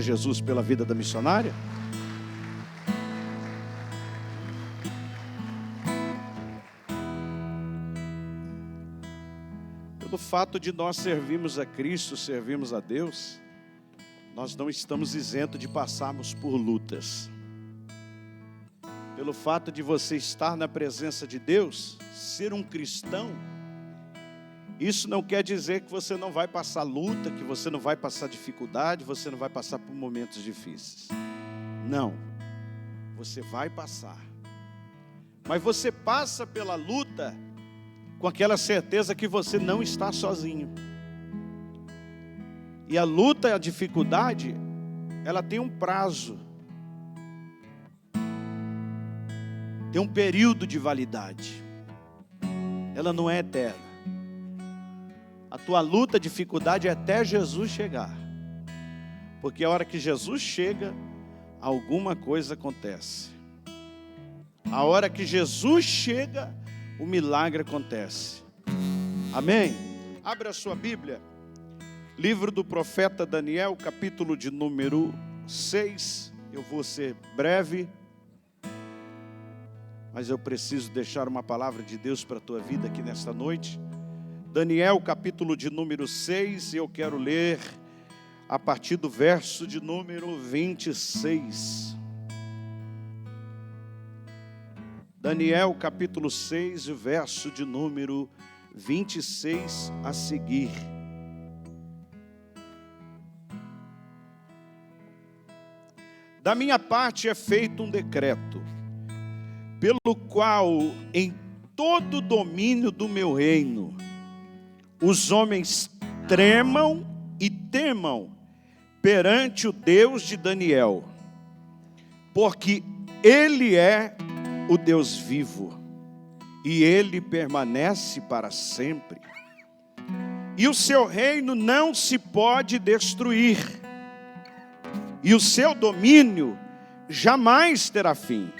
Jesus pela vida da missionária? Pelo fato de nós servirmos a Cristo, servirmos a Deus, nós não estamos isentos de passarmos por lutas. Pelo fato de você estar na presença de Deus, ser um cristão, isso não quer dizer que você não vai passar luta, que você não vai passar dificuldade, você não vai passar por momentos difíceis. Não, você vai passar. Mas você passa pela luta com aquela certeza que você não está sozinho. E a luta, a dificuldade, ela tem um prazo. Tem um período de validade. Ela não é eterna. A tua luta, a dificuldade é até Jesus chegar. Porque a hora que Jesus chega, alguma coisa acontece. A hora que Jesus chega, o milagre acontece. Amém? Abra a sua Bíblia. Livro do profeta Daniel, capítulo de número 6. Eu vou ser breve, mas eu preciso deixar uma palavra de Deus para a tua vida aqui nesta noite. Daniel, capítulo de número 6, eu quero ler a partir do verso de número 26. Daniel, capítulo 6, o verso de número 26 a seguir. Da minha parte é feito um decreto, pelo qual em todo o domínio do meu reino, os homens tremam e temam perante o Deus de Daniel, porque Ele é o Deus vivo, e Ele permanece para sempre, e o seu reino não se pode destruir, e o seu domínio jamais terá fim,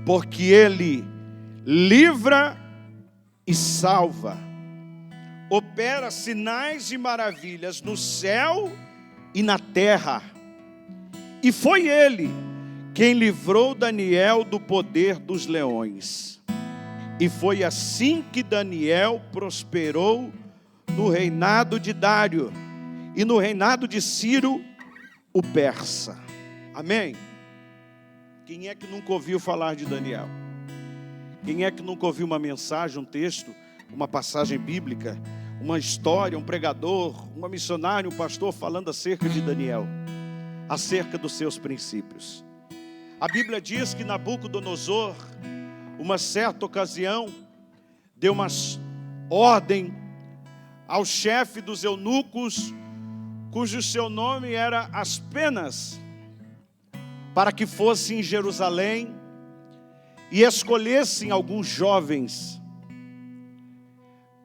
porque Ele livra e salva, opera sinais e maravilhas no céu e na terra. E foi Ele quem livrou Daniel do poder dos leões. E foi assim que Daniel prosperou no reinado de Dário e no reinado de Ciro, o persa. Amém? Quem é que nunca ouviu falar de Daniel? Quem é que nunca ouviu uma mensagem, um texto, uma passagem bíblica, uma história, um pregador, uma missionária, um pastor falando acerca de Daniel, acerca dos seus princípios? A Bíblia diz que Nabucodonosor, uma certa ocasião, deu uma ordem ao chefe dos eunucos, cujo seu nome era Aspenas, para que fosse em Jerusalém e escolhessem alguns jovens,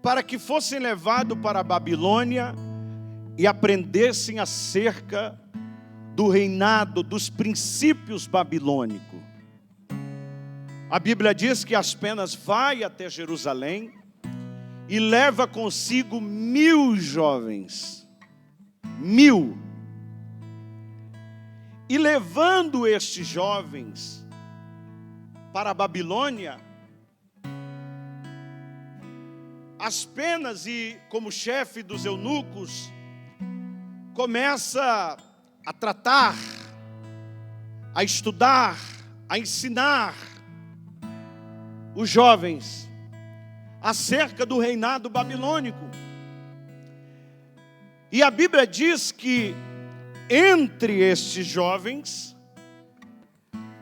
para que fossem levados para a Babilônia e aprendessem acerca do reinado, dos princípios babilônicos. A Bíblia diz que Aspenas vai até Jerusalém e leva consigo 1000 jovens. 1000. E levando estes jovens para a Babilônia, Aspenas, e como chefe dos eunucos, começa a tratar, a estudar, a ensinar os jovens acerca do reinado babilônico. E a Bíblia diz que entre estes jovens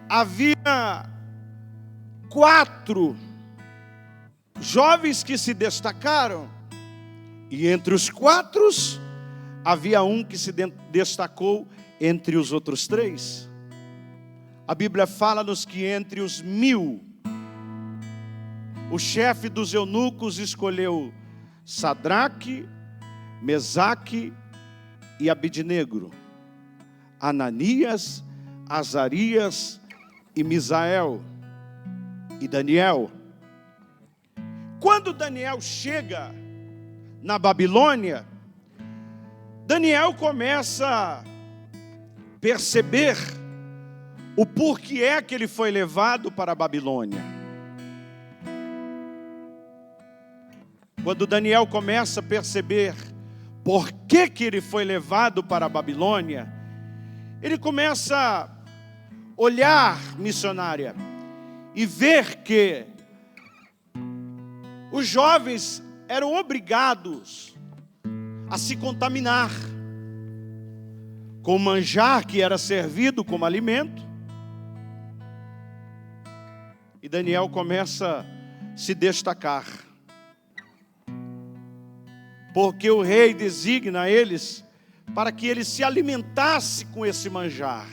havia 4 jovens que se destacaram, e entre os 4 havia um que se destacou entre os outros 3. A Bíblia fala-nos que entre os 1000, o chefe dos eunucos escolheu Sadraque, Mesaque e Abidnego, Ananias, Azarias e Misael e Daniel. Quando Daniel chega na Babilônia, Daniel começa a perceber o porquê é que ele foi levado para a Babilônia. Quando Daniel começa a perceber por que ele foi levado para a Babilônia, ele começa a olhar, missionária, e ver que os jovens eram obrigados a se contaminar com o manjar que era servido como alimento. E Daniel começa a se destacar, porque o rei designa eles para que ele se alimentasse com esse manjar.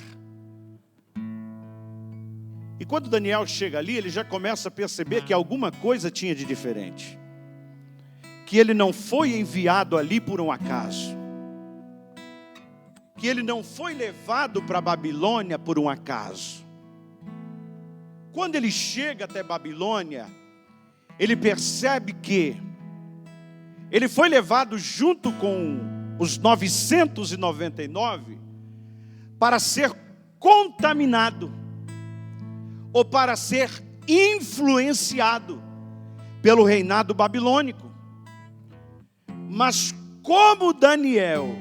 E quando Daniel chega ali, ele já começa a perceber que alguma coisa tinha de diferente, que ele não foi enviado ali por um acaso, que ele não foi levado para a Babilônia por um acaso. Quando ele chega até Babilônia, ele percebe que ele foi levado junto com os 999 para ser contaminado, ou para ser influenciado pelo reinado babilônico. Mas como Daniel,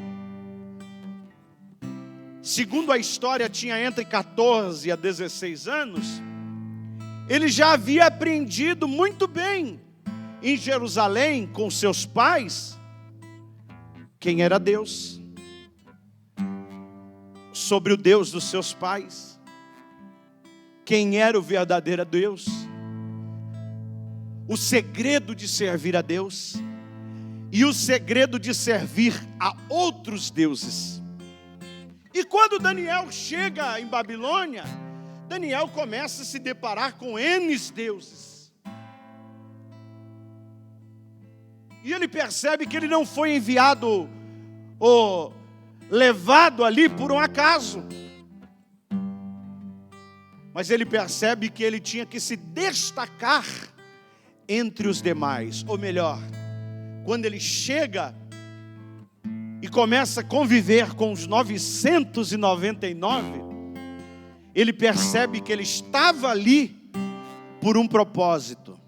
segundo a história, tinha entre 14 a 16 anos, ele já havia aprendido muito bem em Jerusalém com seus pais quem era Deus, sobre o Deus dos seus pais, quem era o verdadeiro Deus, o segredo de servir a Deus e o segredo de servir a outros deuses. E quando Daniel chega em Babilônia, Daniel começa a se deparar com N deuses. E ele percebe que ele não foi enviado ou levado ali por um acaso. Mas ele percebe que ele tinha que se destacar entre os demais. Ou melhor, quando ele chega e começa a conviver com os 999, ele percebe que ele estava ali por um propósito.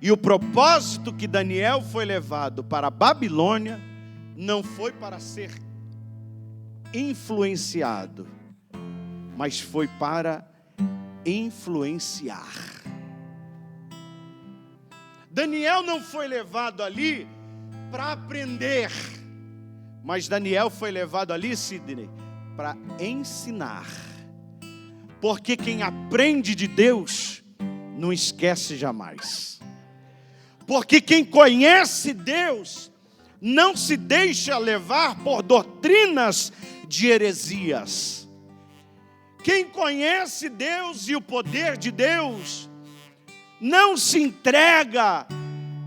E o propósito que Daniel foi levado para a Babilônia não foi para ser influenciado, mas foi para influenciar. Daniel não foi levado ali para aprender, mas Daniel foi levado ali, Sidney, para ensinar. Porque quem aprende de Deus não esquece jamais. Porque quem conhece Deus não se deixa levar por doutrinas de heresias. Quem conhece Deus e o poder de Deus não se entrega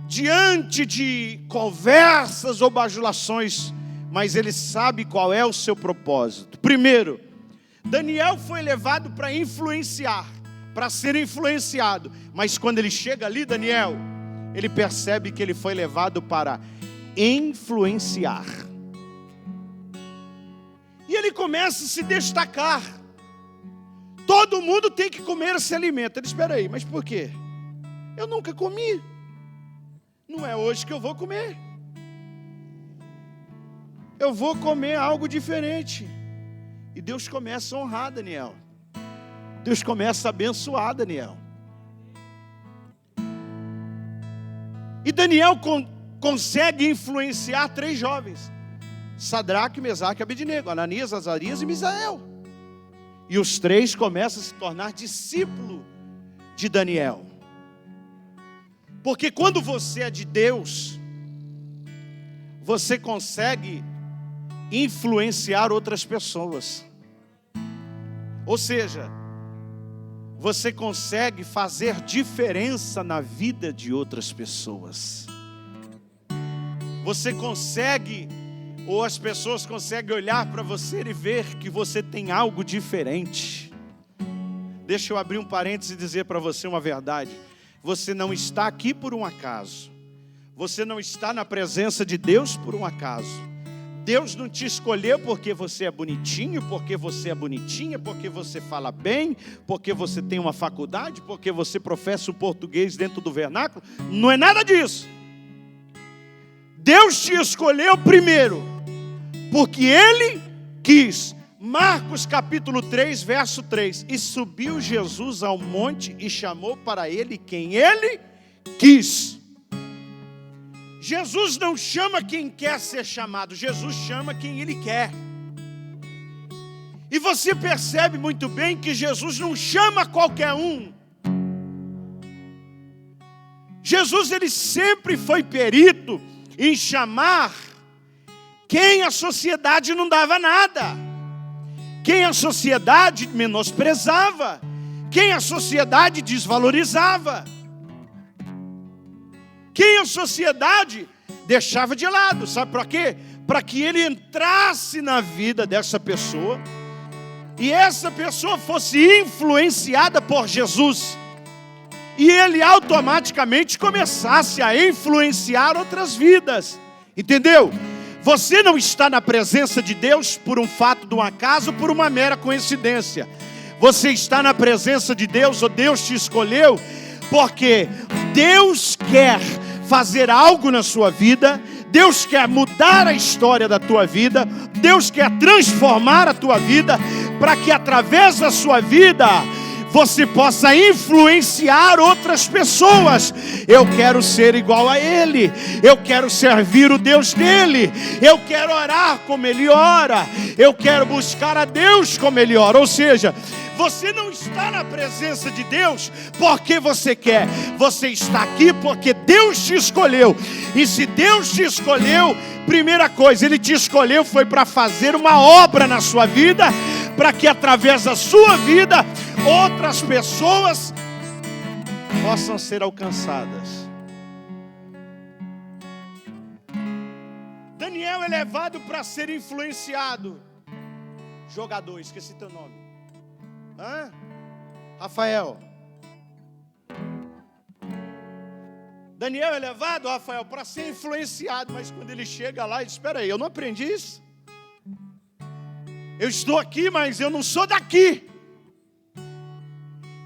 diante de conversas ou bajulações, mas ele sabe qual é o seu propósito. Primeiro, Daniel foi levado para influenciar, para ser influenciado. Mas quando ele chega ali, Daniel, ele percebe que ele foi levado para influenciar. E ele começa a se destacar. Todo mundo tem que comer esse alimento. Ele, espera aí, mas por quê? Eu nunca comi. Não é hoje que eu vou comer. Eu vou comer algo diferente. E Deus começa a honrar Daniel. Deus começa a abençoar Daniel. E Daniel consegue influenciar 3 jovens: Sadraque, Mesaque e Abednego, Ananias, Azarias e Misael. E os 3 começam a se tornar discípulos de Daniel. Porque quando você é de Deus, você consegue influenciar outras pessoas. Ou seja, você consegue fazer diferença na vida de outras pessoas. Você consegue, ou as pessoas conseguem olhar para você e ver que você tem algo diferente. Deixa eu abrir um parênteses e dizer para você uma verdade. Você não está aqui por um acaso. Você não está na presença de Deus por um acaso. Deus não te escolheu porque você é bonitinho, porque você é bonitinha, porque você fala bem, porque você tem uma faculdade, porque você professa o português dentro do vernáculo. Não é nada disso. Deus te escolheu primeiro, porque Ele quis. Marcos capítulo 3, verso 3. E subiu Jesus ao monte e chamou para Ele quem Ele quis. Jesus não chama quem quer ser chamado, Jesus chama quem Ele quer. E você percebe muito bem que Jesus não chama qualquer um. Jesus, Ele sempre foi perito em chamar quem a sociedade não dava nada, quem a sociedade menosprezava, quem a sociedade desvalorizava, quem a sociedade deixava de lado. Sabe para quê? Para que Ele entrasse na vida dessa pessoa e essa pessoa fosse influenciada por Jesus e Ele automaticamente começasse a influenciar outras vidas. Entendeu? Você não está na presença de Deus por um fato de um acaso, por uma mera coincidência. Você está na presença de Deus, ou Deus te escolheu, porque Deus quer fazer algo na sua vida, Deus quer mudar a história da tua vida, Deus quer transformar a tua vida, para que através da sua vida você possa influenciar outras pessoas. Eu quero ser igual a Ele, eu quero servir o Deus dele, eu quero orar como Ele ora, eu quero buscar a Deus como Ele ora. Ou seja, você não está na presença de Deus porque você quer, você está aqui porque Deus te escolheu. E se Deus te escolheu, primeira coisa, Ele te escolheu foi para fazer uma obra na sua vida, para que através da sua vida outras pessoas possam ser alcançadas. Daniel é levado para ser influenciado. Jogador, esqueci teu nome. Rafael. Daniel é levado, Rafael, para ser influenciado. Mas quando ele chega lá, ele diz: espera aí, eu não aprendi isso. Eu estou aqui, mas eu não sou daqui.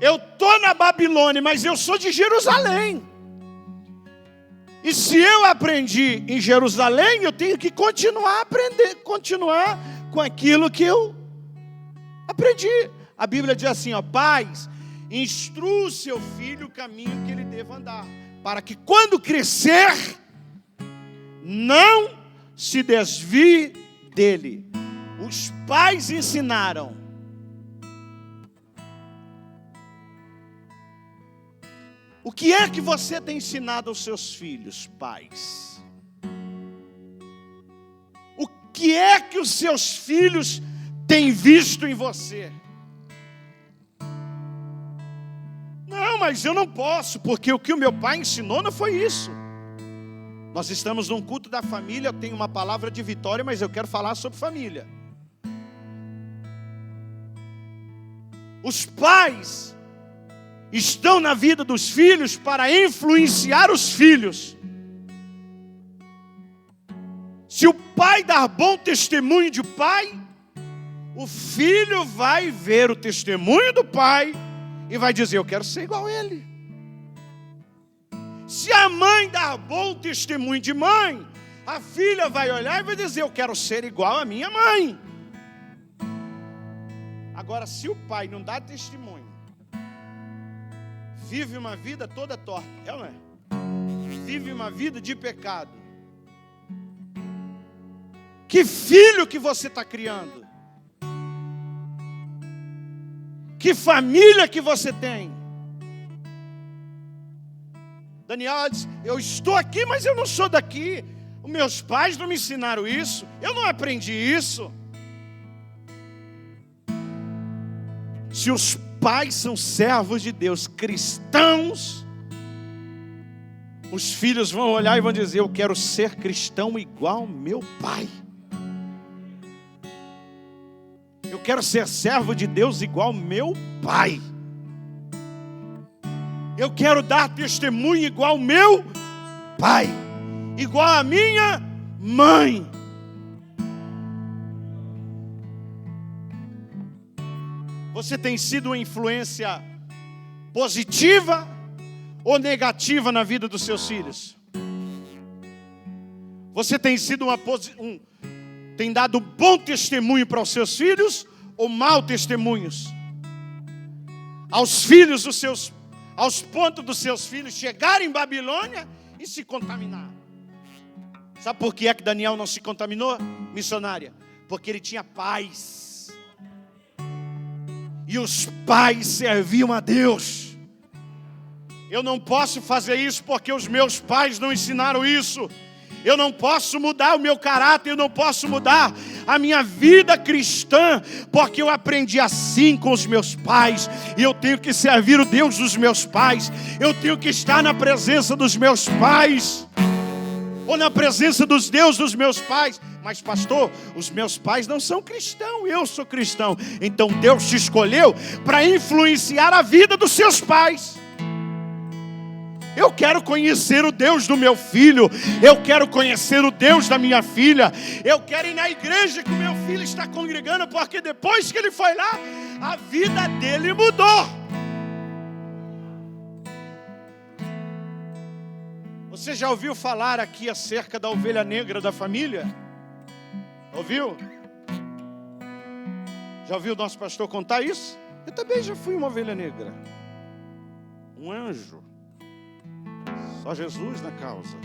Eu estou na Babilônia, mas eu sou de Jerusalém. E se eu aprendi em Jerusalém, eu tenho que continuar a aprender, continuar com aquilo que eu aprendi. A Bíblia diz assim, pais, instrua o seu filho o caminho que ele deva andar, para que quando crescer, não se desvie dele. Os pais ensinaram. O que é que você tem ensinado aos seus filhos, pais? O que é que os seus filhos têm visto em você? Não, mas eu não posso, porque o que o meu pai ensinou não foi isso. Nós estamos num culto da família, eu tenho uma palavra de vitória, mas eu quero falar sobre família. Os pais estão na vida dos filhos para influenciar os filhos. Se o pai dar bom testemunho de pai, o filho vai ver o testemunho do pai e vai dizer: eu quero ser igual a ele. Se a mãe dar bom testemunho de mãe, a filha vai olhar e vai dizer: eu quero ser igual a minha mãe. Agora, se o pai não dá testemunho, vive uma vida toda torta, é ou não é? Vive uma vida de pecado. Que filho que você está criando? Que família que você tem? Daniel diz: eu estou aqui, mas eu não sou daqui. Os meus pais não me ensinaram isso, eu não aprendi isso. Se os pais são servos de Deus, cristãos, os filhos vão olhar e vão dizer: eu quero ser cristão igual meu pai. Eu quero ser servo de Deus igual meu pai. Eu quero dar testemunho igual meu pai, igual a minha mãe. Você tem sido uma influência positiva ou negativa na vida dos seus filhos? Você tem sido tem dado bom testemunho para os seus filhos ou mau testemunhos? Aos pontos dos seus filhos chegarem em Babilônia e se contaminar. Sabe por que é que Daniel não se contaminou, missionária? Porque ele tinha pais. E os pais serviam a Deus. Eu não posso fazer isso porque os meus pais não ensinaram isso. Eu não posso mudar o meu caráter, eu não posso mudar a minha vida cristã, porque eu aprendi assim com os meus pais, e eu tenho que servir o Deus dos meus pais, eu tenho que estar na presença dos meus pais, ou na presença dos deuses dos meus pais. Mas pastor, os meus pais não são cristãos, eu sou cristão. Então Deus te escolheu para influenciar a vida dos seus pais. Eu quero conhecer o Deus do meu filho. Eu quero conhecer o Deus da minha filha. Eu quero ir na igreja que o meu filho está congregando, porque depois que ele foi lá, a vida dele mudou. Você já ouviu falar aqui acerca da ovelha negra da família? Ouviu? Já ouviu o nosso pastor contar isso? Eu também já fui uma ovelha negra. Um anjo. Só Jesus na causa.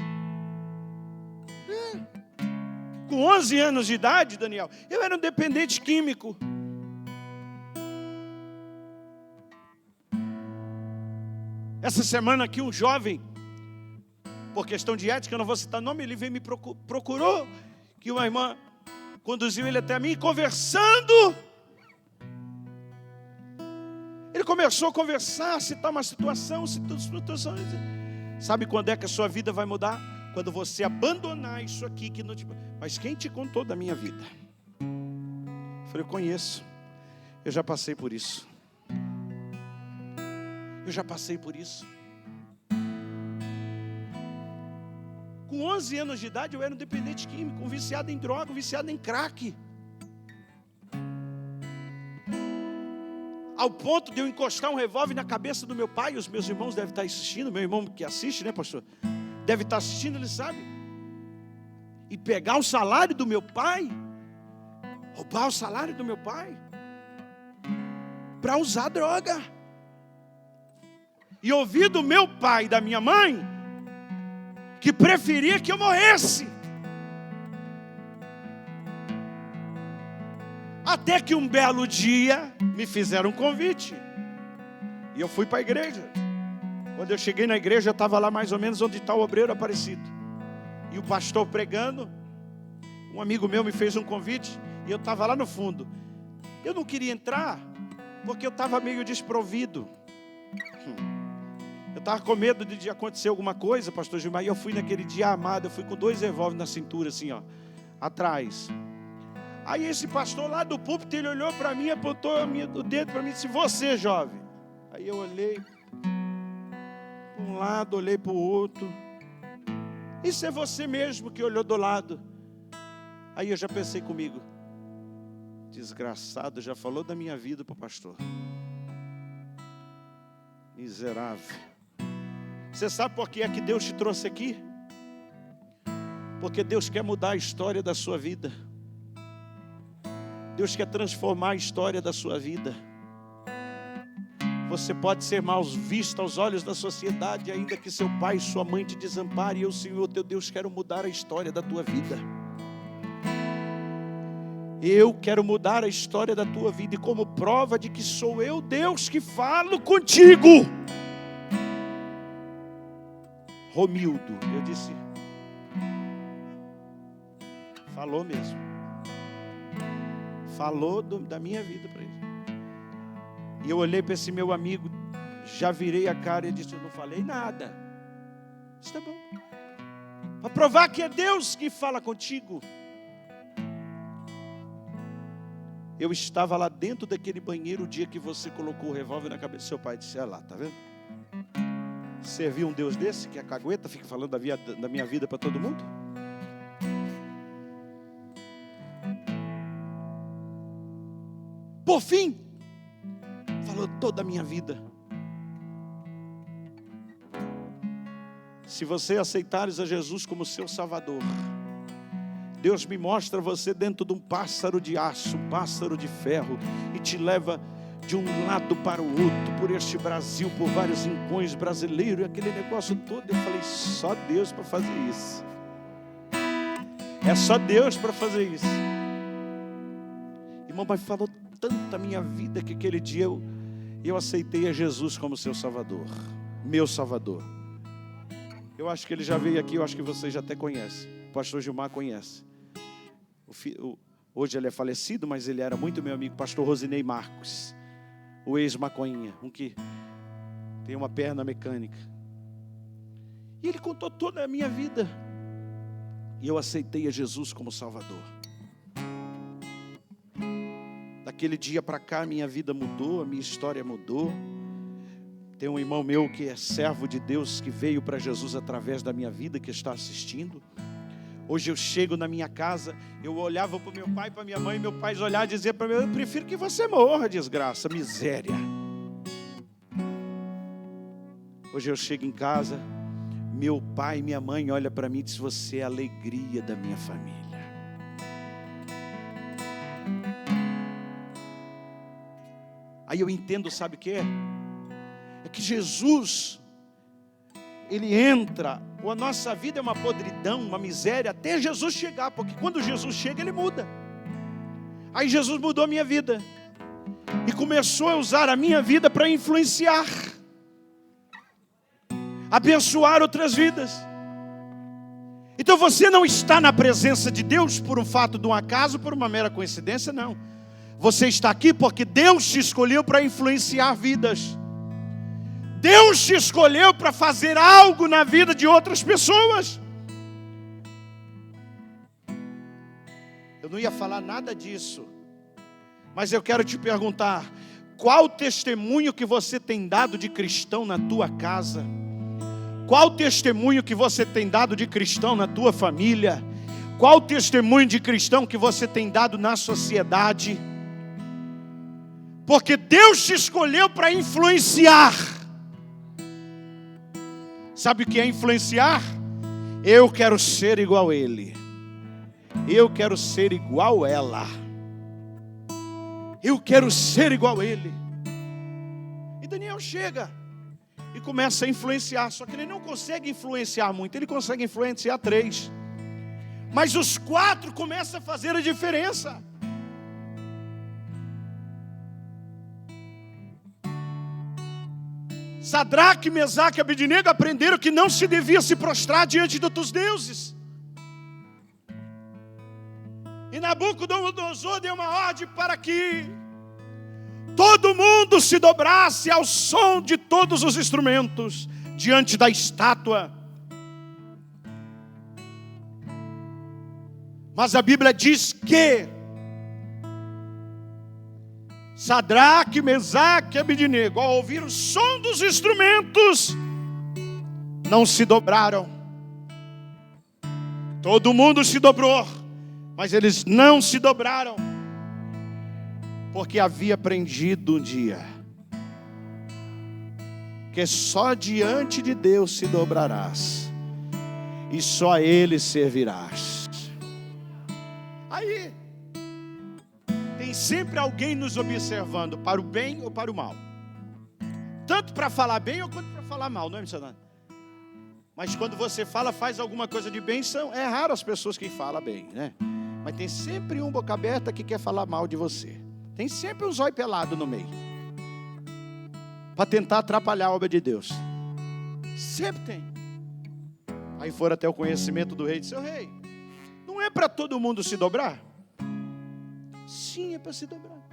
Com 11 anos de idade, Daniel, eu era um dependente químico. Essa semana aqui um jovem, por questão de ética, eu não vou citar nome, ele veio me procurou, que uma irmã conduziu ele até mim, conversando. Ele começou a conversar, citar uma situação, Sabe quando é que a sua vida vai mudar? Quando você abandonar isso aqui que não te... Mas quem te contou da minha vida? Eu falei, eu conheço. Eu já passei por isso. Eu já passei por isso. Com 11 anos de idade eu era um dependente químico, um viciado em droga, um viciado em crack. Ao ponto de eu encostar um revólver na cabeça do meu pai. Os meus irmãos devem estar assistindo. Meu irmão que assiste, né, pastor? Deve estar assistindo, ele sabe. E pegar o salário do meu pai. Roubar o salário do meu pai. Para usar droga. E ouvir do meu pai e da minha mãe que preferia que eu morresse. Até que um belo dia me fizeram um convite. E eu fui para a igreja. Quando eu cheguei na igreja, eu estava lá mais ou menos onde está o obreiro Aparecido. E o pastor pregando. Um amigo meu me fez um convite. E eu estava lá no fundo. Eu não queria entrar, porque eu estava meio desprovido. Eu estava com medo de acontecer alguma coisa, pastor Gilmar. E eu fui naquele dia amado. Eu fui com 2 revólveres na cintura, assim, ó, atrás. Aí esse pastor lá do púlpito, ele olhou para mim, apontou o dedo para mim e disse, você, jovem. Aí eu olhei para um lado, olhei para o outro. Isso é você mesmo que olhou do lado. Aí eu já pensei comigo, desgraçado, já falou da minha vida para o pastor. Miserável. Você sabe por que é que Deus te trouxe aqui? Porque Deus quer mudar a história da sua vida. Deus quer transformar a história da sua vida. Você pode ser mal visto aos olhos da sociedade, ainda que seu pai e sua mãe te desamparem. Eu, Senhor, teu Deus, quero mudar a história da tua vida. Eu quero mudar a história da tua vida. E como prova de que sou eu, Deus, que falo contigo. Romildo, eu disse, falou mesmo. Falou da minha vida para ele. E eu olhei para esse meu amigo, já virei a cara e disse, eu não falei nada. Está bom. Para provar que é Deus que fala contigo. Eu estava lá dentro daquele banheiro o dia que você colocou o revólver na cabeça do seu pai. Disse, olha lá, tá vendo? Servir um Deus desse, que é cagueta, fica falando da minha vida para todo mundo? Por fim, falou toda a minha vida. Se você aceitares a Jesus como seu Salvador, Deus me mostra você dentro de um pássaro de aço, um pássaro de ferro, e te leva de um lado para o outro, por este Brasil, por vários rincões brasileiros, aquele negócio todo. Eu falei, só Deus para fazer isso. É só Deus para fazer isso. Irmão, mas falou tanto a minha vida que aquele dia eu aceitei a Jesus como seu Salvador, meu Salvador. Eu acho que ele já veio aqui, eu acho que vocês já até conhecem. O pastor Gilmar conhece. Hoje ele é falecido, mas ele era muito meu amigo, pastor Rosinei Marcos, o ex-maconhinha, um que tem uma perna mecânica. E ele contou toda a minha vida. E eu aceitei a Jesus como Salvador. Daquele dia para cá, a minha vida mudou, a minha história mudou. Tem um irmão meu que é servo de Deus, que veio para Jesus através da minha vida, que está assistindo. Hoje eu chego na minha casa, eu olhava para o meu pai e para minha mãe, meu pai olhava e dizia para mim, eu prefiro que você morra, desgraça, miséria. Hoje eu chego em casa, meu pai e minha mãe olham para mim e dizem, você é a alegria da minha família. Aí eu entendo, sabe o que é? É que Jesus, Ele entra, a nossa vida é uma podridão, uma miséria, até Jesus chegar, porque quando Jesus chega, Ele muda. Aí Jesus mudou a minha vida, e começou a usar a minha vida para influenciar, abençoar outras vidas. Então você não está na presença de Deus por um fato de um acaso, por uma mera coincidência, não. Você está aqui porque Deus te escolheu para influenciar vidas. Deus te escolheu para fazer algo na vida de outras pessoas. Eu não ia falar nada disso, mas eu quero te perguntar, qual testemunho que você tem dado de cristão na tua casa? Qual testemunho que você tem dado de cristão na tua família? Qual testemunho de cristão que você tem dado na sociedade? Porque Deus te escolheu para influenciar. Sabe o que é influenciar? Eu quero ser igual a ele. Eu quero ser igual a ela. Eu quero ser igual a ele. E Daniel chega e começa a influenciar. Só que ele não consegue influenciar muito. Ele consegue influenciar 3. Mas os 4 começam a fazer a diferença. Sadraque, Mesaque e Abednego aprenderam que não se devia se prostrar diante de outros deuses. E Nabucodonosor deu uma ordem para que todo mundo se dobrasse ao som de todos os instrumentos diante da estátua. Mas a Bíblia diz que Sadraque, Mesaque e Abednego, ao ouvir o som dos instrumentos, não se dobraram. Todo mundo se dobrou, mas eles não se dobraram, porque havia aprendido um dia que só diante de Deus se dobrarás, e só a Ele servirás. Aí tem sempre alguém nos observando, para o bem ou para o mal. Tanto para falar bem ou quanto para falar mal, não é, missionário? Mas quando você fala, faz alguma coisa de bem, é raro as pessoas que falam bem, né? Mas tem sempre um boca aberta que quer falar mal de você. Tem sempre um zóio pelado no meio, para tentar atrapalhar a obra de Deus. Sempre tem. Aí foram até o conhecimento do rei e disse, seu rei, não é para todo mundo se dobrar? Sim, é para se dobrar.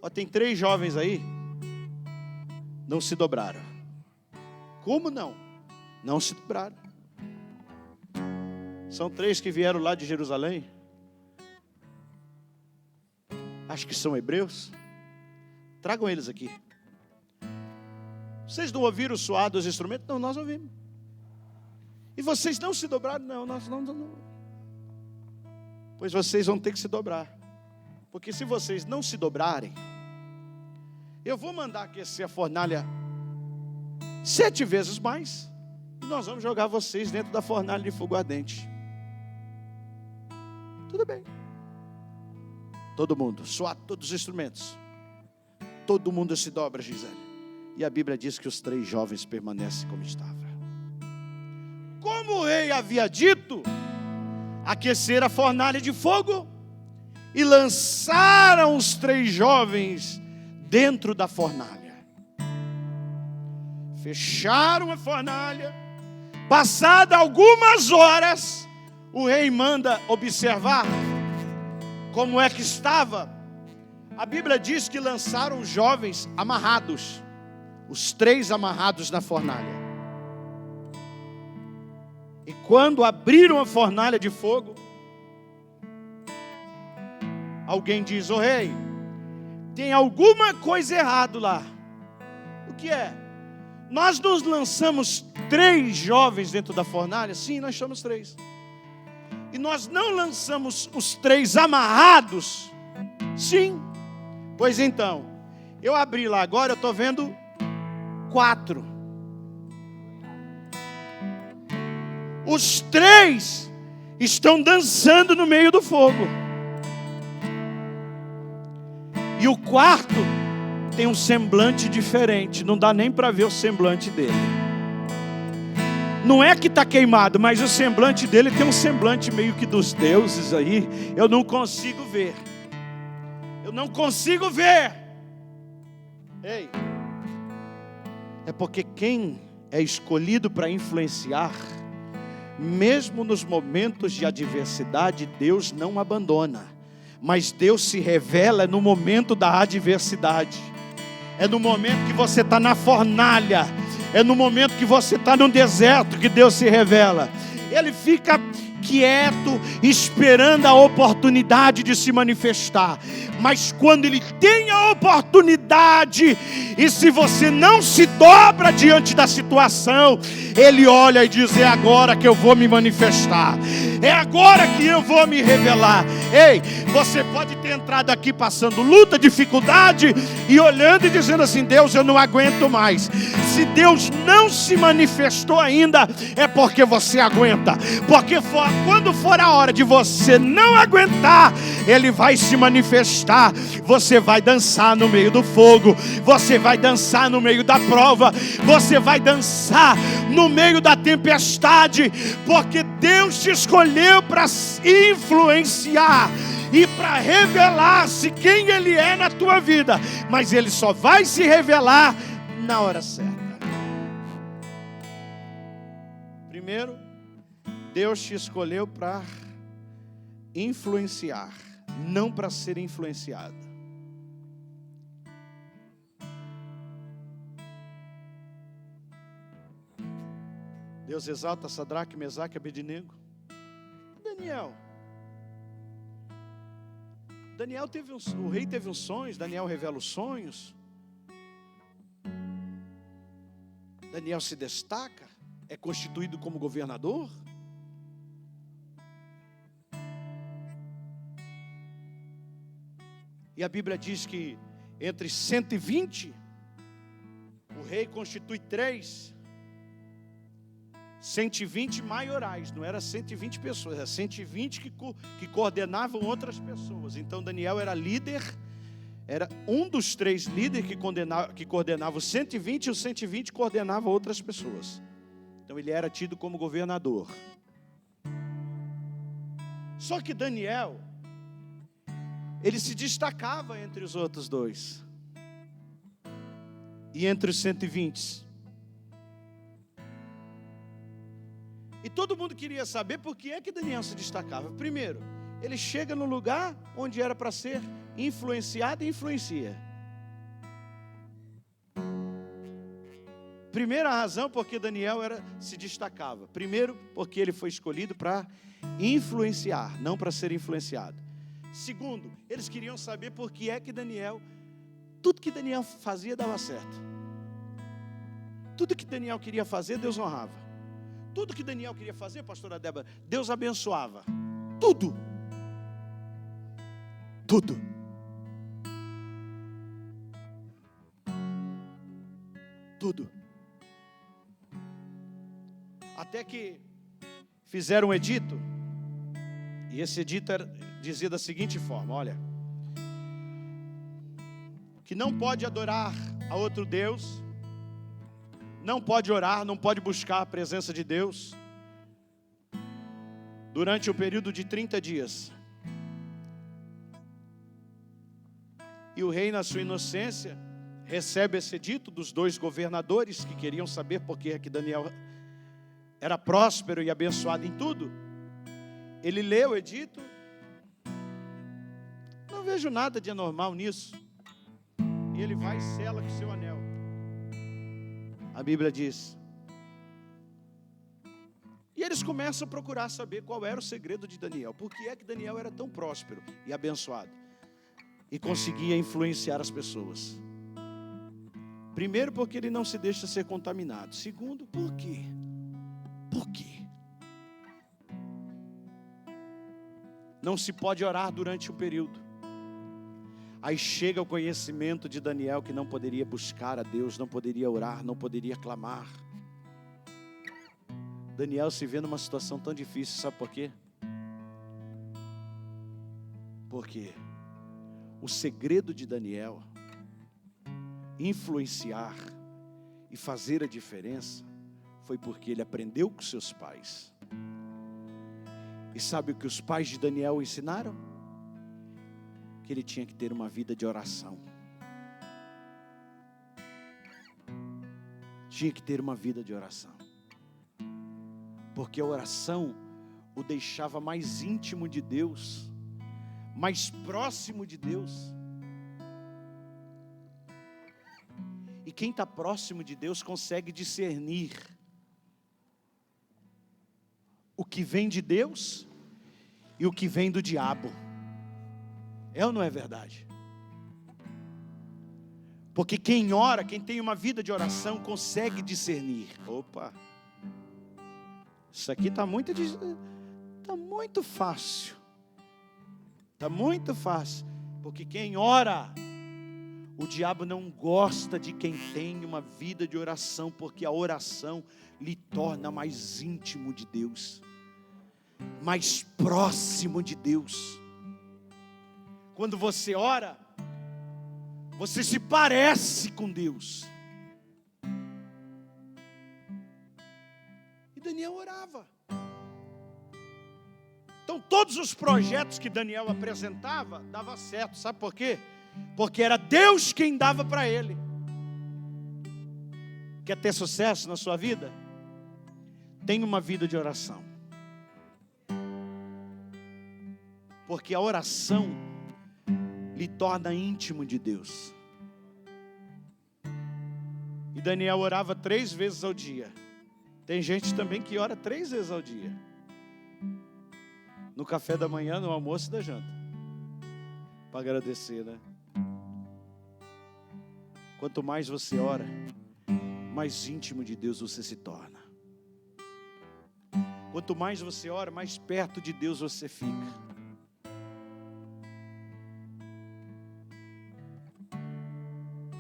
Ó, tem 3 jovens aí, não se dobraram. Como não? Não se dobraram. São 3 que vieram lá de Jerusalém. Acho que são hebreus. Tragam eles aqui. Vocês não ouviram o soar dos instrumentos? Não, nós ouvimos. E vocês não se dobraram? Não, nós não. Pois vocês vão ter que se dobrar. Porque se vocês não se dobrarem, eu vou mandar aquecer a fornalha 7 vezes mais, e nós vamos jogar vocês dentro da fornalha de fogo ardente. Tudo bem. Todo mundo, soar todos os instrumentos. Todo mundo se dobra, Gisele. E a Bíblia diz que os 3 jovens permanecem como estavam. Como o rei havia dito, aqueceram a fornalha de fogo e lançaram os 3 jovens dentro da fornalha. Fecharam a fornalha. Passada algumas horas, o rei manda observar como é que estava. A Bíblia diz que lançaram os jovens amarrados, os 3 amarrados na fornalha. E quando abriram a fornalha de fogo, alguém diz: ô rei, tem alguma coisa errada lá. O que é? Nós nos lançamos 3 jovens dentro da fornalha. Sim, nós somos 3. E nós não lançamos os 3 amarrados. Sim. Pois então, eu abri lá agora, eu estou vendo 4. Os 3 estão dançando no meio do fogo. E o 4 tem um semblante diferente. Não dá nem para ver o semblante dele. Não é que está queimado, mas o semblante dele tem um semblante meio que dos deuses aí. Eu não consigo ver. Eu não consigo ver. Ei, é porque quem é escolhido para influenciar, mesmo nos momentos de adversidade, Deus não abandona. Mas Deus se revela no momento da adversidade. É no momento que você está na fornalha. É no momento que você está no deserto que Deus se revela. Ele fica quieto, esperando a oportunidade de se manifestar. Mas quando Ele tem a oportunidade, e se você não se dobra diante da situação, Ele olha e diz: é agora que eu vou me manifestar, é agora que eu vou me revelar. Ei, você pode ter entrado aqui passando luta, dificuldade, e olhando e dizendo assim: Deus, eu não aguento mais. Se Deus não se manifestou ainda, é porque você aguenta. Porque quando for a hora de você não aguentar, Ele vai se manifestar. Você vai dançar no meio do fogo, você vai dançar no meio da prova, você vai dançar no meio da tempestade, porque Deus te escolheu para influenciar e para revelar-se quem Ele é na tua vida. Mas Ele só vai se revelar na hora certa. Primeiro, Deus te escolheu para influenciar, não para ser influenciado. Deus exalta Sadraque, Mesaque e Abednego. Daniel teve o rei teve uns sonhos, Daniel revela os sonhos. Daniel se destaca, é constituído como governador. E a Bíblia diz que entre 120, o rei constitui 3. 120 maiorais, não era 120 pessoas, era 120 que coordenavam outras pessoas. Então Daniel era líder, era um dos 3 líderes que coordenava os 120, e os 120 coordenavam outras pessoas. Então ele era tido como governador. Só que Daniel, ele se destacava entre os outros 2. E entre os 120. E todo mundo queria saber por que é que Daniel se destacava. Primeiro, ele chega no lugar onde era para ser influenciado e influencia. Primeira razão porque Daniel se destacava. Primeiro, porque ele foi escolhido para influenciar, não para ser influenciado. Segundo, eles queriam saber por que é que tudo que Daniel fazia dava certo. Tudo que Daniel queria fazer, Deus honrava. Tudo que Daniel queria fazer, pastora Débora, Deus abençoava. Tudo. Tudo. tudo. Até que fizeram um edito, e esse edito dizia da seguinte forma: olha, que não pode adorar a outro Deus, não pode orar, não pode buscar a presença de Deus durante um período de 30 dias. E o rei, na sua inocência, recebe esse edito dos dois governadores que queriam saber por que Daniel era próspero e abençoado em tudo. Ele lê o edito, não vejo nada de anormal nisso, e ele vai e sela com seu anel. A Bíblia diz, e eles começam a procurar saber qual era o segredo de Daniel. Por que é que Daniel era tão próspero e abençoado e conseguia influenciar as pessoas? Primeiro, porque ele não se deixa ser contaminado. Segundo, por quê? Por quê? Não se pode orar durante um período. Aí chega o conhecimento de Daniel que não poderia buscar a Deus, não poderia orar, não poderia clamar. Daniel se vê numa situação tão difícil, sabe por quê? Porque o segredo de Daniel influenciar e fazer a diferença foi porque ele aprendeu com seus pais. E sabe o que os pais de Daniel ensinaram? Que ele tinha que ter uma vida de oração. Tinha que ter uma vida de oração. Porque a oração o deixava mais íntimo de Deus, mais próximo de Deus. E quem está próximo de Deus consegue discernir o que vem de Deus e o que vem do diabo. É ou não é verdade? Porque quem ora, quem tem uma vida de oração, consegue discernir. Opa, isso aqui está muito fácil. Está muito fácil. Porque quem ora, o diabo não gosta de quem tem uma vida de oração, porque a oração lhe torna mais íntimo de Deus, mais próximo de Deus. Quando você ora, você se parece com Deus. E Daniel orava. Então todos os projetos que Daniel apresentava, dava certo. Sabe por quê? Porque era Deus quem dava para ele. Quer ter sucesso na sua vida? Tenha uma vida de oração. Porque a oração lhe torna íntimo de Deus. E Daniel orava 3 vezes ao dia. Tem gente também que ora 3 vezes ao dia. No café da manhã, no almoço e da janta. Para agradecer, né? Quanto mais você ora, mais íntimo de Deus você se torna. Quanto mais você ora, mais perto de Deus você fica.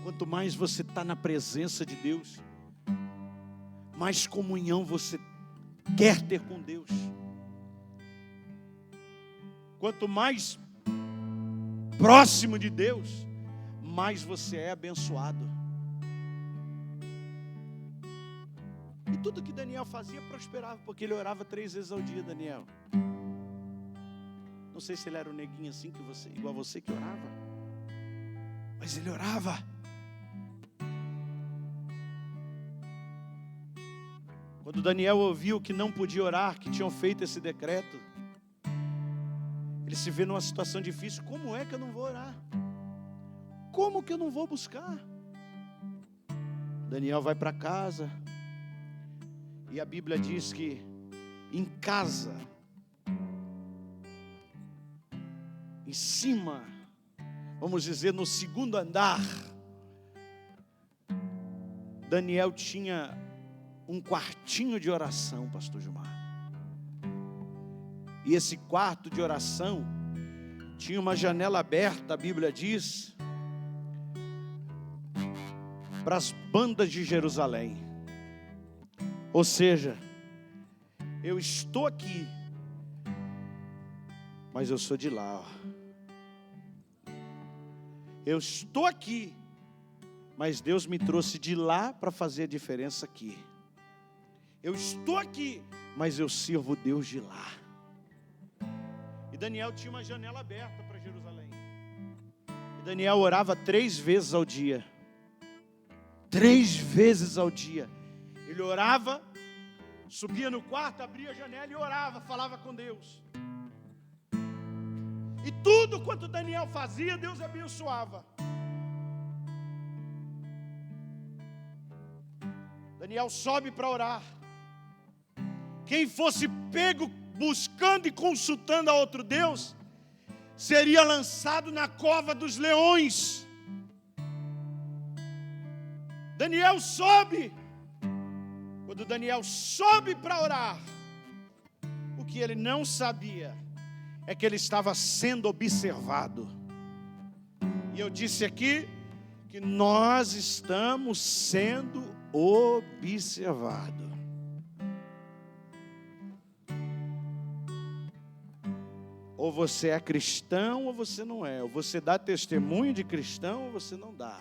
Quanto mais você está na presença de Deus, mais comunhão você quer ter com Deus. Quanto mais próximo de Deus, mais você é abençoado. E tudo que Daniel fazia prosperava, porque ele orava 3 vezes ao dia, Daniel. Não sei se ele era um neguinho assim, igual você que orava, mas ele orava. Quando Daniel ouviu que não podia orar, que tinham feito esse decreto, ele se vê numa situação difícil. Como é que eu não vou orar? Como que eu não vou buscar? Daniel vai para casa, e a Bíblia diz que em casa, em cima, vamos dizer no 2º andar, Daniel tinha um quartinho de oração, pastor Gilmar. E esse quarto de oração tinha uma janela aberta, a Bíblia diz, para as bandas de Jerusalém. Ou seja, eu estou aqui, mas eu sou de lá. Eu estou aqui, mas Deus me trouxe de lá para fazer a diferença aqui. Eu estou aqui, mas eu sirvo Deus de lá. E Daniel tinha uma janela aberta para Jerusalém. E Daniel orava 3 vezes ao dia. 3 vezes ao dia. Ele orava, subia no quarto, abria a janela e orava, falava com Deus. E tudo quanto Daniel fazia, Deus abençoava. Daniel sobe para orar. Quem fosse pego buscando e consultando a outro Deus, seria lançado na cova dos leões. Daniel sobe. Quando Daniel sobe para orar, o que ele não sabia é que ele estava sendo observado. E eu disse aqui que nós estamos sendo observados. Ou você é cristão ou você não é. Ou você dá testemunho de cristão ou você não dá.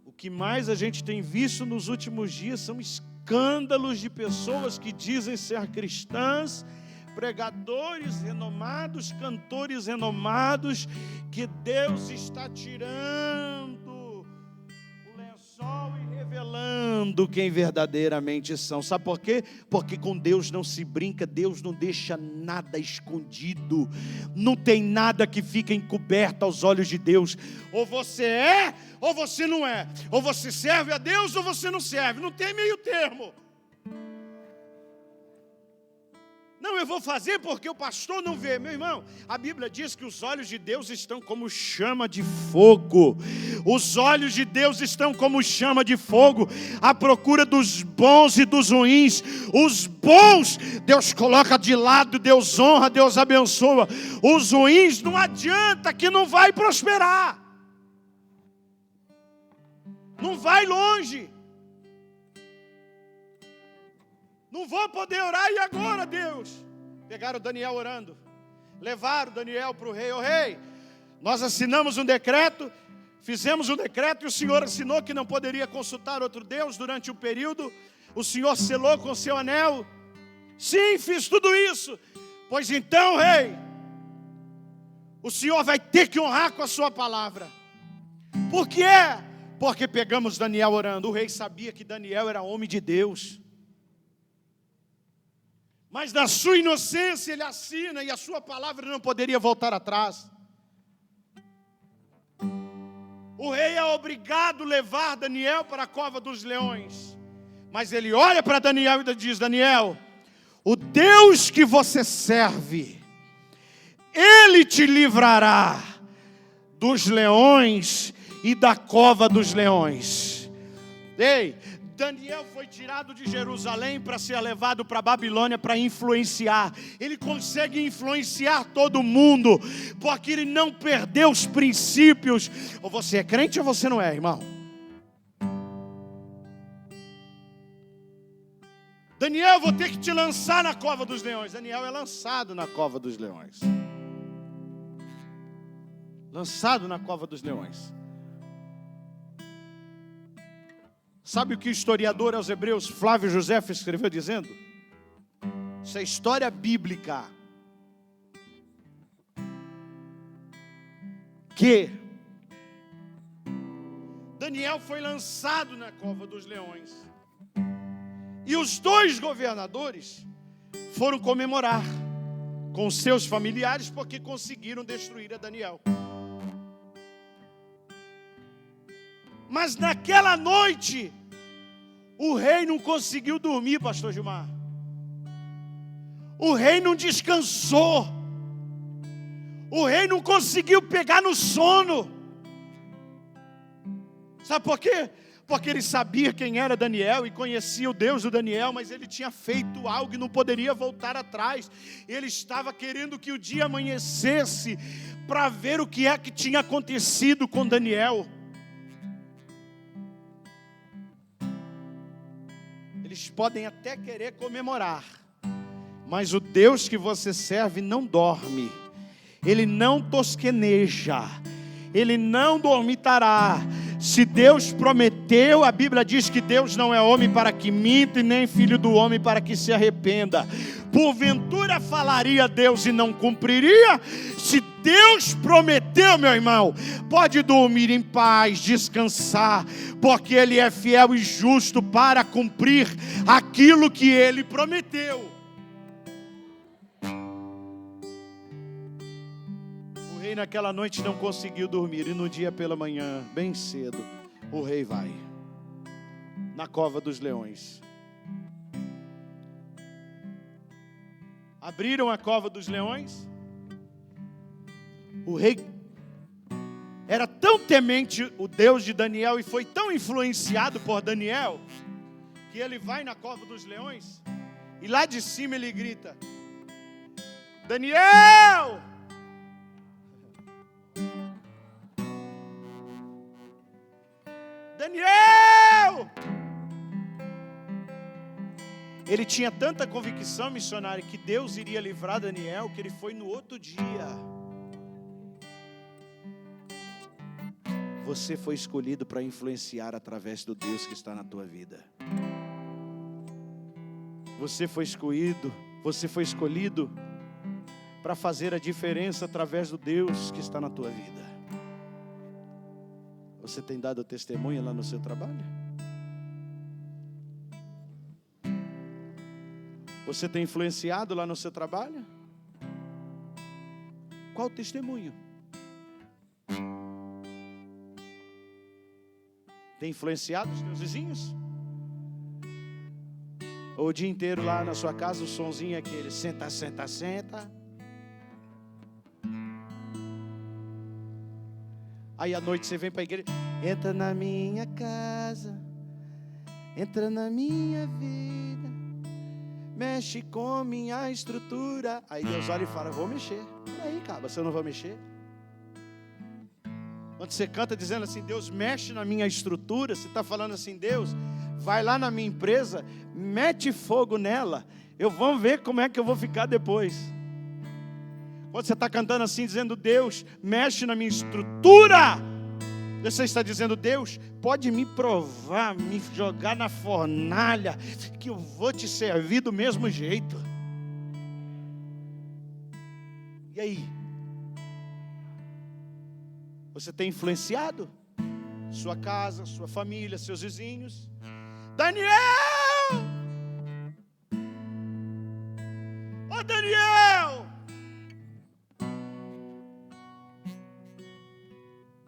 O que mais a gente tem visto nos últimos dias são escândalos de pessoas que dizem ser cristãs, pregadores renomados, cantores renomados, que Deus está tirando o lençol e revelando quem verdadeiramente são. Sabe por quê? Porque com Deus não se brinca, Deus não deixa nada escondido, não tem nada que fica encoberto aos olhos de Deus. Ou você é, ou você não é. Ou você serve a Deus, ou você não serve. Não tem meio termo. Não, eu vou fazer porque o pastor não vê. Meu irmão, a Bíblia diz que os olhos de Deus estão como chama de fogo. Os olhos de Deus estão como chama de fogo, à procura dos bons e dos ruins. Os bons, Deus coloca de lado, Deus honra, Deus abençoa. Os ruins, não adianta, que não vai prosperar. Não vai longe. Não vou poder orar, e agora, Deus? Pegaram Daniel orando, levaram Daniel para o rei. Ô rei, nós assinamos um decreto, fizemos um decreto e o Senhor assinou que não poderia consultar outro Deus durante um período. O Senhor selou com seu anel. Sim, fiz tudo isso. Pois então, rei, o Senhor vai ter que honrar com a sua palavra. Por quê? Porque pegamos Daniel orando. O rei sabia que Daniel era homem de Deus. Mas na sua inocência ele assina e a sua palavra não poderia voltar atrás. O rei é obrigado a levar Daniel para a cova dos leões. Mas ele olha para Daniel e diz: Daniel, o Deus que você serve, Ele te livrará dos leões e da cova dos leões. Ei, Daniel foi tirado de Jerusalém para ser levado para a Babilônia para influenciar. Ele consegue influenciar todo mundo, porque ele não perdeu os princípios. Ou você é crente ou você não é, irmão? Daniel, vou ter que te lançar na cova dos leões. Daniel é lançado na cova dos leões. Lançado na cova dos leões. Sabe o que o historiador aos Hebreus, Flávio José, escreveu dizendo? Isso é história bíblica. Que Daniel foi lançado na cova dos leões. E os 2 governadores foram comemorar com seus familiares porque conseguiram destruir a Daniel. Mas naquela noite, o rei não conseguiu dormir, pastor Gilmar. O rei não descansou. O rei não conseguiu pegar no sono. Sabe por quê? Porque ele sabia quem era Daniel e conhecia o Deus do Daniel, mas ele tinha feito algo e não poderia voltar atrás. Ele estava querendo que o dia amanhecesse para ver o que é que tinha acontecido com Daniel. podem até querer comemorar, mas o Deus que você serve não dorme, Ele não tosqueneja, Ele não dormitará. Se Deus prometeu, a Bíblia diz que Deus não é homem para que minta, e nem filho do homem para que se arrependa. Porventura falaria Deus e não cumpriria? Se Deus prometeu, meu irmão, pode dormir em paz, descansar, porque Ele é fiel e justo para cumprir aquilo que Ele prometeu. O rei naquela noite não conseguiu dormir, e no dia pela manhã, bem cedo, o rei vai na cova dos leões. Abriram a cova dos leões. O rei era tão temente o Deus de Daniel e foi tão influenciado por Daniel, que ele vai na cova dos leões e lá de cima ele grita: Daniel! Daniel! Ele tinha tanta convicção, missionário, que Deus iria livrar Daniel, que ele foi no outro dia. Você foi escolhido para influenciar através do Deus que está na tua vida. Você foi escolhido para fazer a diferença através do Deus que está na tua vida. Você tem dado testemunho lá no seu trabalho? Você tem influenciado lá no seu trabalho? Qual o testemunho? Tem influenciado os teus vizinhos? Ou o dia inteiro lá na sua casa o sonzinho é aquele: senta, senta, senta. Aí à noite você vem para a igreja: entra na minha casa, entra na minha vida, mexe com minha estrutura. Aí Deus olha e fala: vou mexer. Aí, cara, você não vai mexer? Quando você canta dizendo assim: Deus mexe na minha estrutura, você está falando assim: Deus, vai lá na minha empresa, mete fogo nela, vamos ver como é que eu vou ficar depois. Quando você está cantando assim, dizendo: Deus, mexe na minha estrutura, você está dizendo: Deus, pode me provar, me jogar na fornalha, que eu vou te servir do mesmo jeito. E aí? Você tem influenciado sua casa, sua família, seus vizinhos? Daniel! Ô Daniel!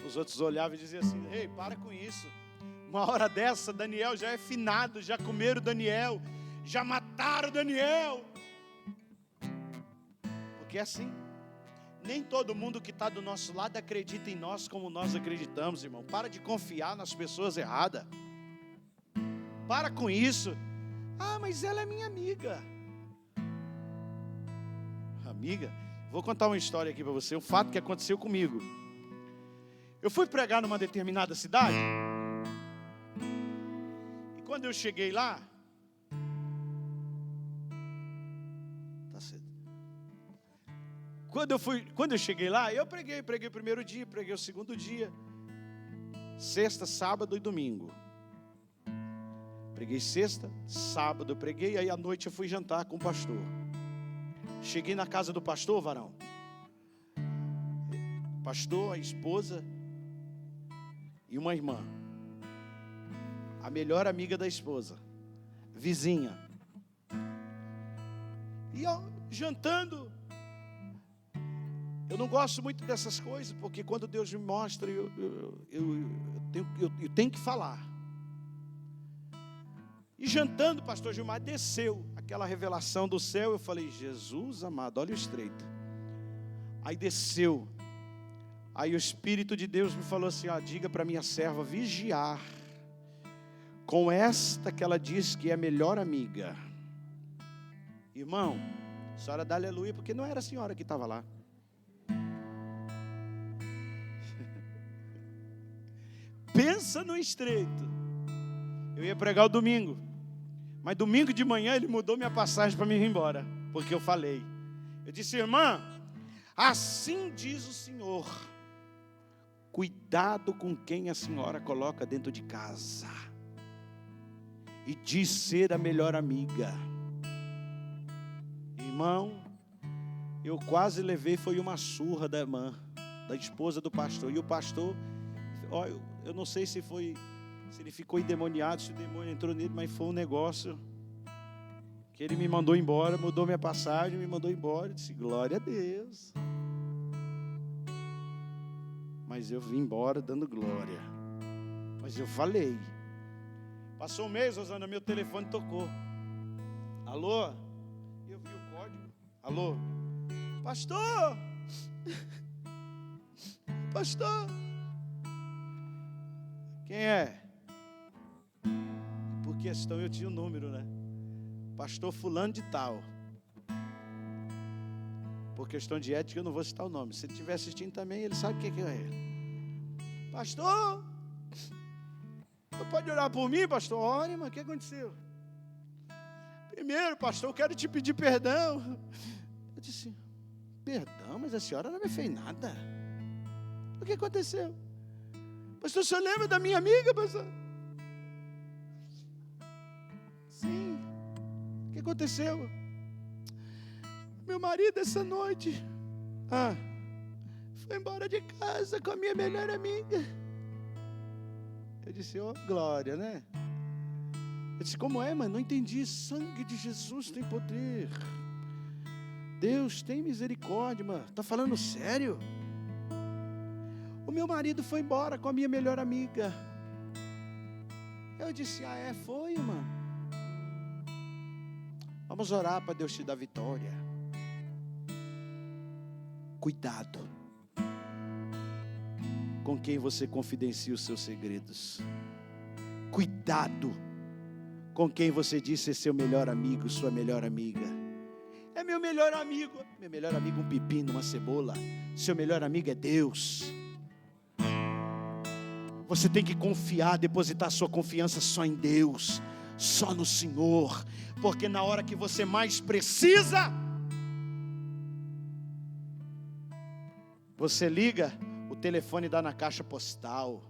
Os outros olhavam e diziam assim: ei, para com isso. Uma hora dessa, Daniel já é finado, já comeram Daniel, já mataram Daniel. Porque é assim. Nem todo mundo que está do nosso lado acredita em nós como nós acreditamos, irmão. Para de confiar nas pessoas erradas. Para com isso. Ah, mas ela é minha amiga. Amiga? Vou contar uma história aqui para você, um fato que aconteceu comigo. Eu fui pregar numa determinada cidade. E quando eu cheguei lá, tá cedo. Quando eu cheguei lá, eu preguei o primeiro dia, preguei o segundo dia, sexta, sábado e domingo. Preguei sexta, sábado eu preguei, aí à noite eu fui jantar com o pastor. Cheguei na casa do pastor, varão. Pastor, a esposa e uma irmã. A melhor amiga da esposa, vizinha. E eu jantando. Eu não gosto muito dessas coisas, porque quando Deus me mostra, eu tenho que falar. E jantando, pastor Gilmar, desceu aquela revelação do céu. Eu falei: Jesus amado, olha o estreito. Aí desceu. Aí o Espírito de Deus me falou assim: ó, diga para minha serva vigiar com esta que ela diz que é a melhor amiga. Irmão, a senhora dá aleluia, porque não era a senhora que estava lá. Pensa no estreito. Eu ia pregar o domingo, Mas domingo de manhã ele mudou minha passagem para me ir embora, porque eu falei. Eu disse: irmã, assim diz o Senhor, cuidado com quem a senhora coloca dentro de casa. E diz ser a melhor amiga. Irmão, eu quase levei, foi uma surra da irmã, da esposa do pastor. E o pastor, eu não sei se ele ficou endemoniado, se o demônio entrou nele, mas foi um negócio que ele me mandou embora, mudou minha passagem, me mandou embora. Eu disse: glória a Deus. Mas eu vim embora dando glória. Mas eu falei. Passou um mês, Rosana, meu telefone tocou. Alô? Eu vi o código. Alô? Pastor! Pastor! Quem é? Por questão, eu tinha o número, né? Pastor fulano de tal. Por questão de ética, eu não vou citar o nome. Se ele estiver assistindo também, ele sabe o que é ele. Pastor! Você pode orar por mim, pastor? Ore, mas o que aconteceu? Primeiro, pastor, eu quero te pedir perdão. Eu disse: perdão? Mas a senhora não me fez nada. O que aconteceu? Pastor, o senhor lembra da minha amiga, pastor? Sim. O que aconteceu? Meu marido essa noite foi embora de casa com a minha melhor amiga. Eu disse: oh, glória, né? Eu disse: como é, mano? Não entendi. Sangue de Jesus tem poder. Deus tem misericórdia, mano. Tá falando sério? O meu marido foi embora com a minha melhor amiga. Eu disse: foi, mano. Vamos orar para Deus te dar vitória. Cuidado com quem você confidencia os seus segredos. Cuidado com quem você diz ser seu melhor amigo, sua melhor amiga. É meu melhor amigo. Meu melhor amigo, um pepino, uma cebola. Seu melhor amigo é Deus. Você tem que confiar, depositar sua confiança só em Deus, só no Senhor, porque na hora que você mais precisa, você liga, o telefone dá na caixa postal.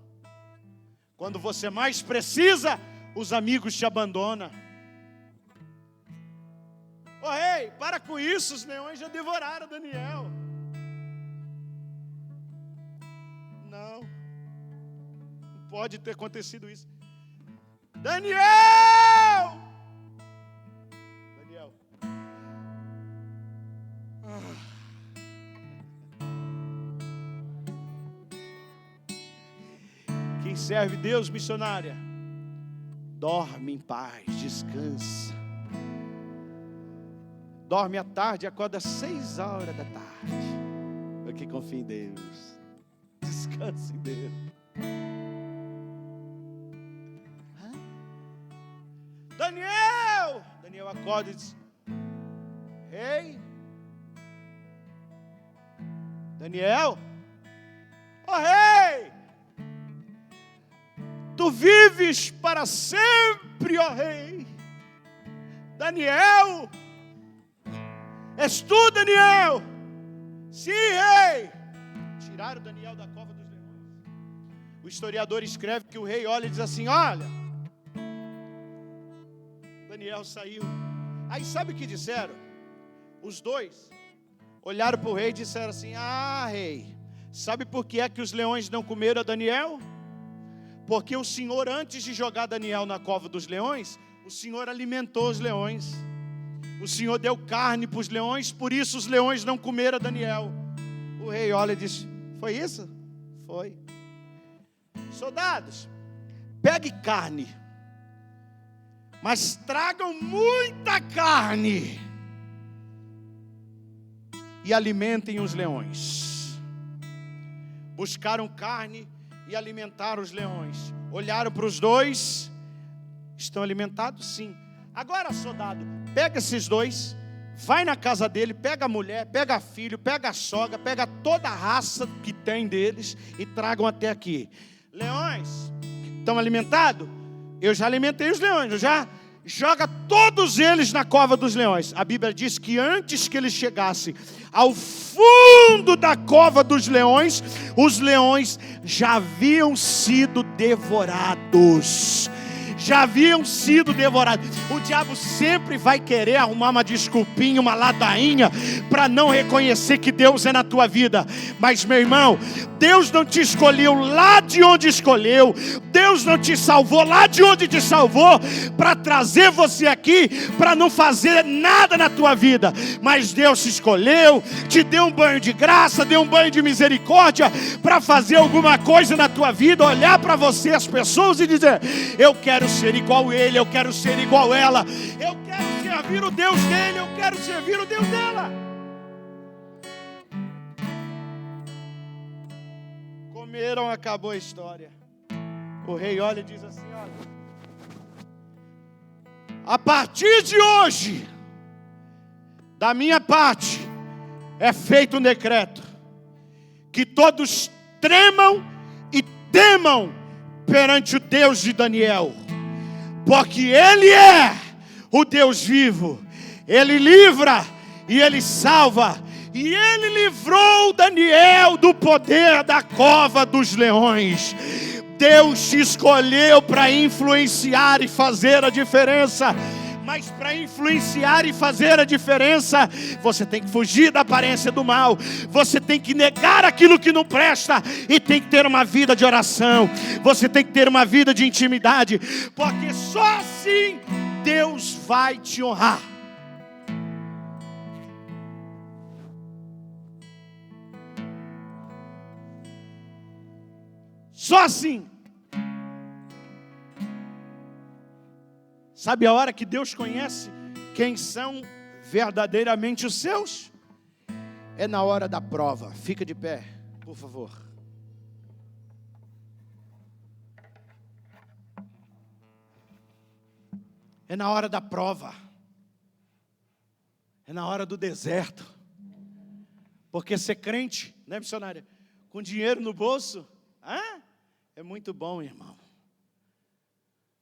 Quando você mais precisa, os amigos te abandonam. Ô rei, para com isso, os leões já devoraram Daniel. Não pode ter acontecido isso. Daniel! Quem serve Deus, missionária, dorme em paz, descansa. Dorme à tarde, acorda às 6 horas da tarde. Porque confia em Deus. Descansa em Deus. Daniel acorda e diz: Ei, Daniel, rei, tu vives para sempre, rei. Daniel, és tu, Daniel? Sim, rei. Tiraram Daniel da cova dos leões. O historiador escreve que o rei olha e diz assim: olha, Daniel saiu. Aí sabe o que disseram? Os dois olharam para o rei e disseram assim: rei, sabe por que é que os leões não comeram a Daniel? Porque o Senhor, antes de jogar Daniel na cova dos leões, o Senhor alimentou os leões. O Senhor deu carne para os leões, por isso os leões não comeram a Daniel. O rei olha e diz: foi isso? Foi. Soldados, pegue carne, mas tragam muita carne e alimentem os leões. Buscaram carne e alimentaram os leões. Olharam para os dois: estão alimentados? Sim. Agora, soldado, pega esses dois, vai na casa dele, pega a mulher, pega filho, pega a sogra, pega toda a raça que tem deles e tragam até aqui. Leões, estão alimentados? Eu já alimentei os leões, eu já joga todos eles na cova dos leões. A Bíblia diz que antes que ele chegasse ao fundo da cova dos leões, os leões já haviam sido devorados. Já haviam sido devorados. O diabo sempre vai querer arrumar uma desculpinha, uma ladainha, para não reconhecer que Deus é na tua vida. Mas, meu irmão, Deus não te escolheu lá de onde escolheu, Deus não te salvou lá de onde te salvou, para trazer você aqui, para não fazer nada na tua vida. Mas Deus te escolheu, te deu um banho de graça, deu um banho de misericórdia, para fazer alguma coisa na tua vida, olhar para você, as pessoas, e dizer: eu quero ser igual ele, eu quero ser igual ela, eu quero servir o Deus dele, eu quero servir o Deus dela. Comeram, acabou a história. O rei olha e diz assim: olha, a partir de hoje, da minha parte, é feito um decreto, que todos tremam e temam perante o Deus de Daniel, porque Ele é o Deus vivo, Ele livra e Ele salva, e Ele livrou Daniel do poder da cova dos leões. Deus te escolheu para influenciar e fazer a diferença. Mas para influenciar e fazer a diferença, você tem que fugir da aparência do mal. Você tem que negar aquilo que não presta e tem que ter uma vida de oração. Você tem que ter uma vida de intimidade, porque só assim Deus vai te honrar. Só assim. Sabe a hora que Deus conhece quem são verdadeiramente os seus? É na hora da prova. Fica de pé, por favor. É na hora da prova. É na hora do deserto. Porque ser crente, né, missionária? Com dinheiro no bolso, é muito bom, irmão.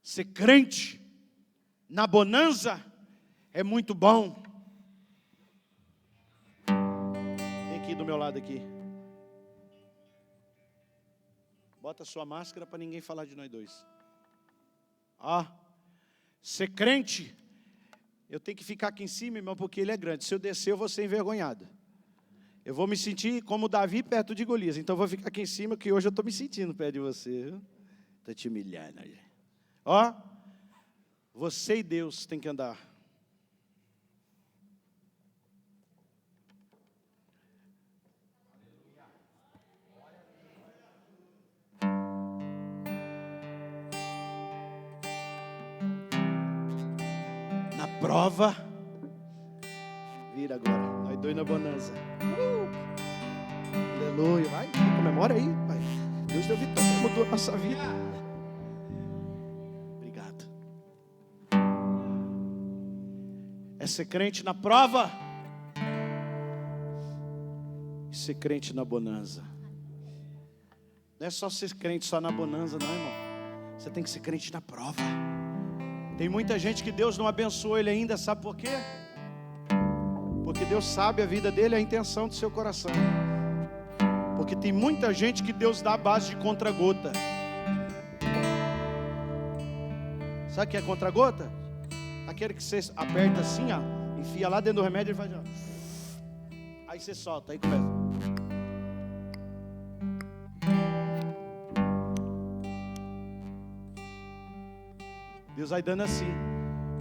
Ser crente na bonança é muito bom. Vem aqui do meu lado aqui. Bota a sua máscara para ninguém falar de nós dois. Ser crente, eu tenho que ficar aqui em cima, irmão, porque ele é grande. Se eu descer, eu vou ser envergonhado. Eu vou me sentir como Davi perto de Golias. Então eu vou ficar aqui em cima, que hoje eu estou me sentindo perto de você. Estou te humilhando. Você e Deus tem que andar. Na prova, vira agora. Nós dois na bonança. Aleluia. Vai, comemora aí, pai. Deus deu vitória, mudou a nossa vida. É ser crente na prova e ser crente na bonança. Não é só ser crente só na bonança, não, irmão. Você tem que ser crente na prova. Tem muita gente que Deus não abençoou ele ainda, sabe por quê? Porque Deus sabe a vida dele, a intenção do seu coração. Porque tem muita gente que Deus dá a base de contra-gota. Sabe o que é contra-gota? Aquele que você aperta assim, enfia lá dentro do remédio e faz aí você solta, aí começa. Deus vai dando assim,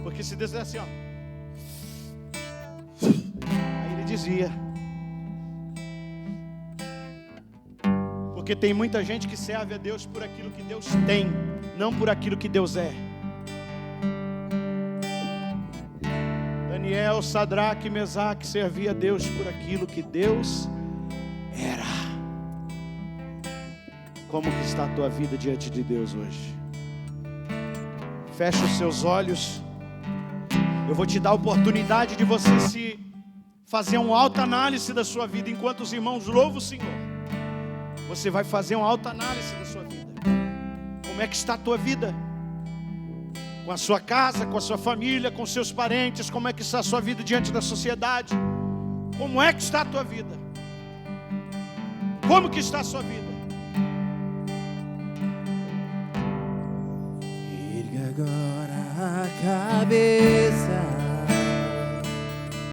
porque se Deus der assim, aí ele desvia. Porque tem muita gente que serve a Deus por aquilo que Deus tem, não por aquilo que Deus é. Daniel, Sadraque, Mesaque servia a Deus por aquilo que Deus era. Como que está a tua vida diante de Deus hoje? Fecha os seus olhos. Eu vou te dar a oportunidade de você fazer uma autoanálise da sua vida. Enquanto os irmãos louvam o Senhor, você vai fazer uma autoanálise da sua vida. Como é que está a tua vida? com a sua casa, com a sua família, com seus parentes. Como é que está a sua vida diante da sociedade? Como é que está a tua vida? Como que está a sua vida? Erga agora a cabeça,